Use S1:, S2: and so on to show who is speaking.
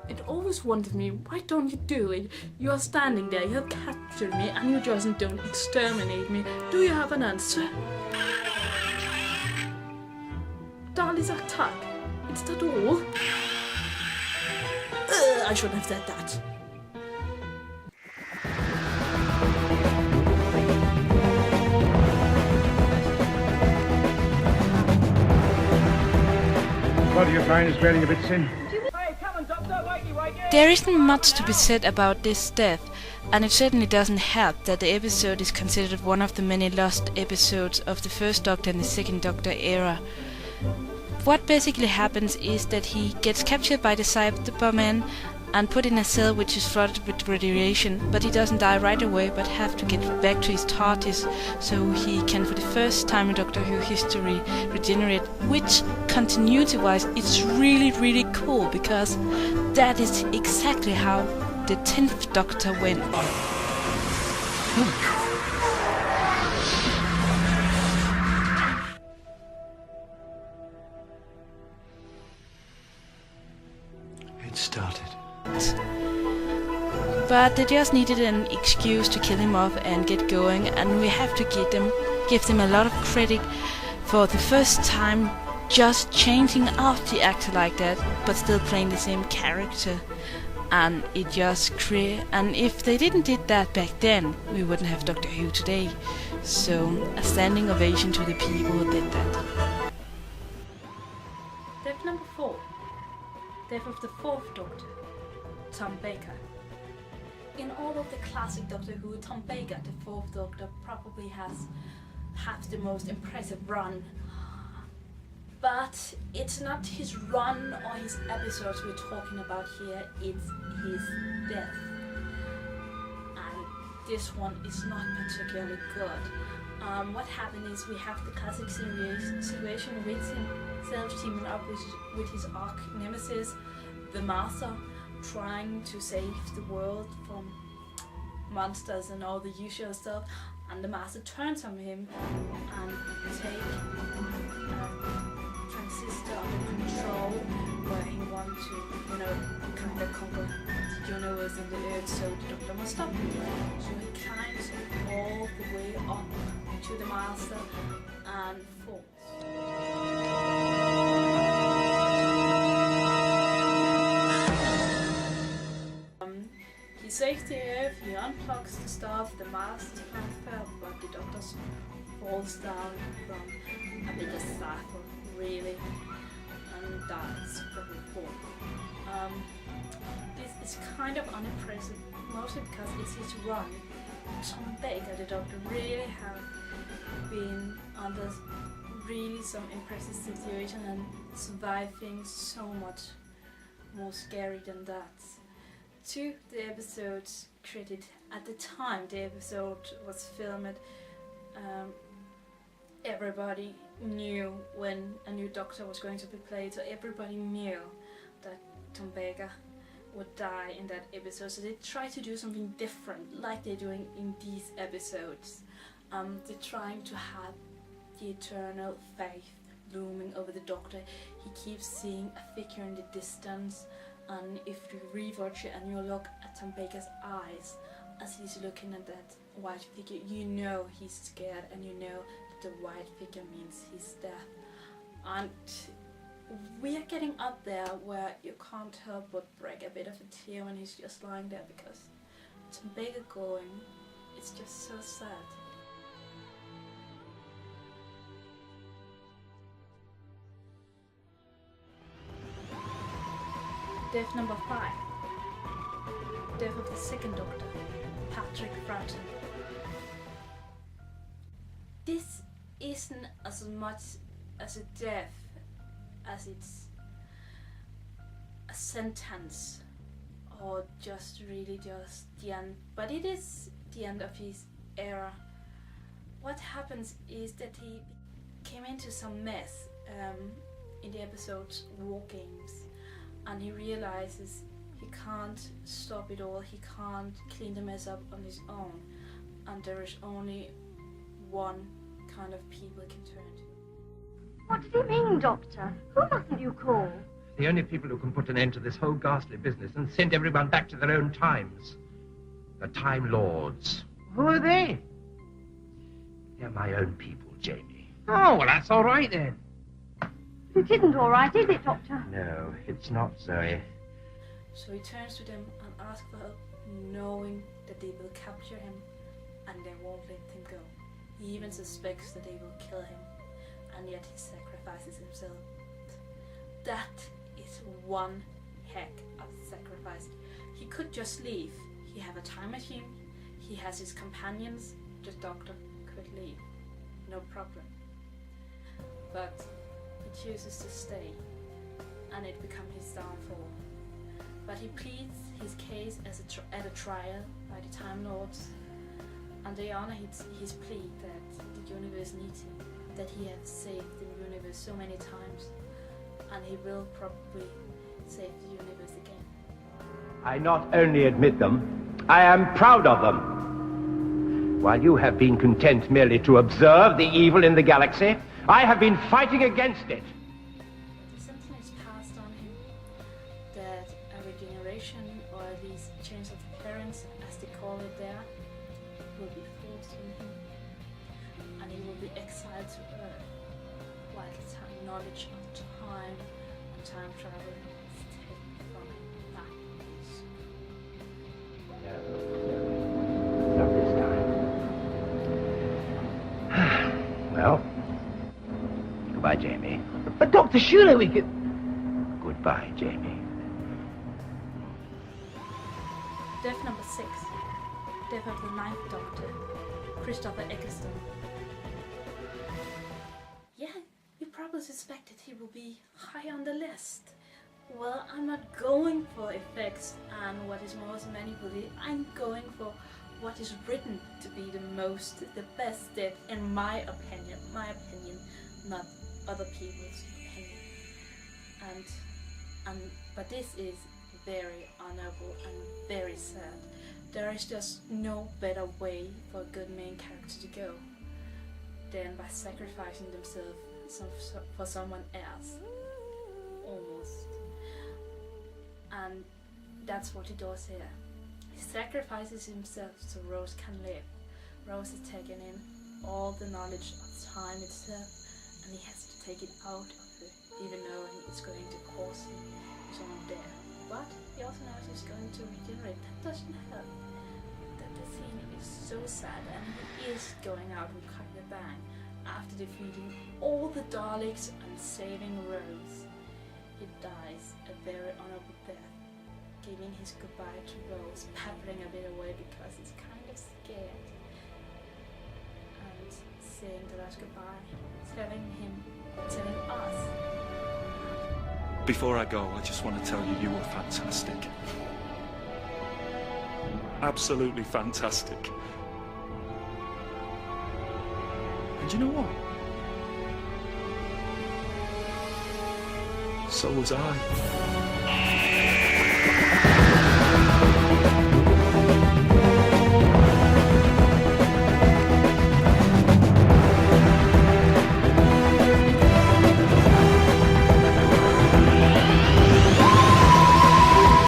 S1: It always wondered me, why don't you do it? You are standing there, you have captured me, and you just don't exterminate me. Do you have an answer? Darley's attack. Is that all? I shouldn't have said that.
S2: What do you find is getting a bit thin?
S3: There isn't much to be said about this death, and it certainly doesn't help that the episode is considered one of the many lost episodes of the First Doctor and the Second Doctor era. What basically happens is that he gets captured by the Cybermen and put in a cell which is flooded with radiation, but he doesn't die right away but have to get back to his TARDIS so he can for the first time in Doctor Who history regenerate, which continuity-wise it's really cool because that is exactly how the 10th Doctor went.
S2: It started.
S3: But they just needed an excuse to kill him off and get going, and we have to give them a lot of credit for the first time just changing out the actor like that, but still playing the same character. And it just and if they didn't did that back then, we wouldn't have Doctor Who today. So a standing ovation to the people who did that.
S1: Death number 4. Death of the 4th Doctor, Tom Baker. In all of the classic Doctor Who, Tom Baker, the 4th Doctor, probably has the most impressive run. But it's not his run or his episodes we're talking about here, it's his death. And this one is not particularly good. What happened is we have the classic situation with himself teaming up with his arch nemesis, the Master, trying to save the world from monsters and all the usual stuff, and the Master turns on him and take Transistor under control, where he wants to, kind of conquer the universe and the Earth, so the Doctor must stop him. So he climbs all the way up to the Master and falls. He saves the Earth, he unplugs the stuff, the Master transfer, but the Doctor falls down from a bigger cycle, really, and dies from the fall. This is kind of unimpressive, mostly because it's his run. Tom Baker, the Doctor, really have been under really some impressive situation and survived things so much more scary than that. To the episode's credit, at the time the episode was filmed, everybody knew when a new Doctor was going to be played, so everybody knew that Tom Baker would die in that episode, so they tried to do something different like they're doing in these episodes. They're trying to have the eternal faith looming over the Doctor. He keeps seeing a figure in the distance, and if you rewatch it and you look at Tom Baker's eyes as he's looking at that white figure, you know he's scared, and you know that the white figure means his death. And we are getting up there where you can't help but break a bit of a tear when he's just lying there, because Tom Baker going, it's just so sad. Death number 5. Death of the 2nd Doctor, Patrick Troughton. This isn't as much as a death as it's a sentence, or just really just the end, but it is the end of his era. What happens is that he came into some mess in the episode War Games, and he realizes he can't stop it all, he can't clean the mess up on his own, and there is only one kind of people he can turn to.
S4: What does he mean, Doctor? Who mustn't you call?
S5: The only people who can put an end to this whole ghastly business and send everyone back to their own times. The Time Lords.
S6: Who are they?
S5: They're my own people, Jamie.
S6: Oh, well, that's all right then.
S4: It isn't all right, is it, Doctor?
S5: No, it's not, Zoe.
S1: So he turns to them and asks for help, knowing that they will capture him and they won't let him go. He even suspects that they will kill him, and yet he sacrifices himself. That is one heck of a sacrifice. He could just leave. He have a time machine, he has his companions, the Doctor could leave, no problem. But he chooses to stay, and it becomes his downfall. But he pleads his case as at a trial by the Time Lords, and they honor his plea that the universe needs him, that he has saved the universe so many times, and he will probably save the universe again.
S5: I not only admit them, I am proud of them. While you have been content merely to observe the evil in the galaxy, I have been fighting against it.
S1: The sentence is passed on him that a regeneration, or at least change of appearance, as they call it there, will be forced on him, and he will be exiled to Earth, while knowledge of time and time travel is taken from him back to his
S5: Not this time. Well, goodbye, Jamie.
S6: But, Doctor, surely we could...
S5: Goodbye, Jamie.
S1: Death number 6. Death of the Ninth Doctor, Christopher Eccleston. Yeah, you probably suspected he will be high on the list. Well, I'm not going for effects and what is most manipulated. I'm going for what is written to be the best death in my opinion. My opinion, not other people's opinion. But this is very honorable and very sad. There is just no better way for a good main character to go than by sacrificing themselves for someone else. Almost. And that's what he does here. He sacrifices himself so Rose can live. Rose is taking in all the knowledge of time itself, and he has to take it out of her, even knowing it's going to cause him some death. But he also knows he's going to regenerate. That doesn't help. That the scene is so sad, and he is going out with quite a bang after defeating all the Daleks and saving Rose. He dies a very honorable death, giving his goodbye to Rose, paddling a bit away because he's kind of scared, and saying the last goodbye, telling us.
S7: Before I go, I just want to tell you, you were fantastic. Absolutely fantastic. And you know what? So was I.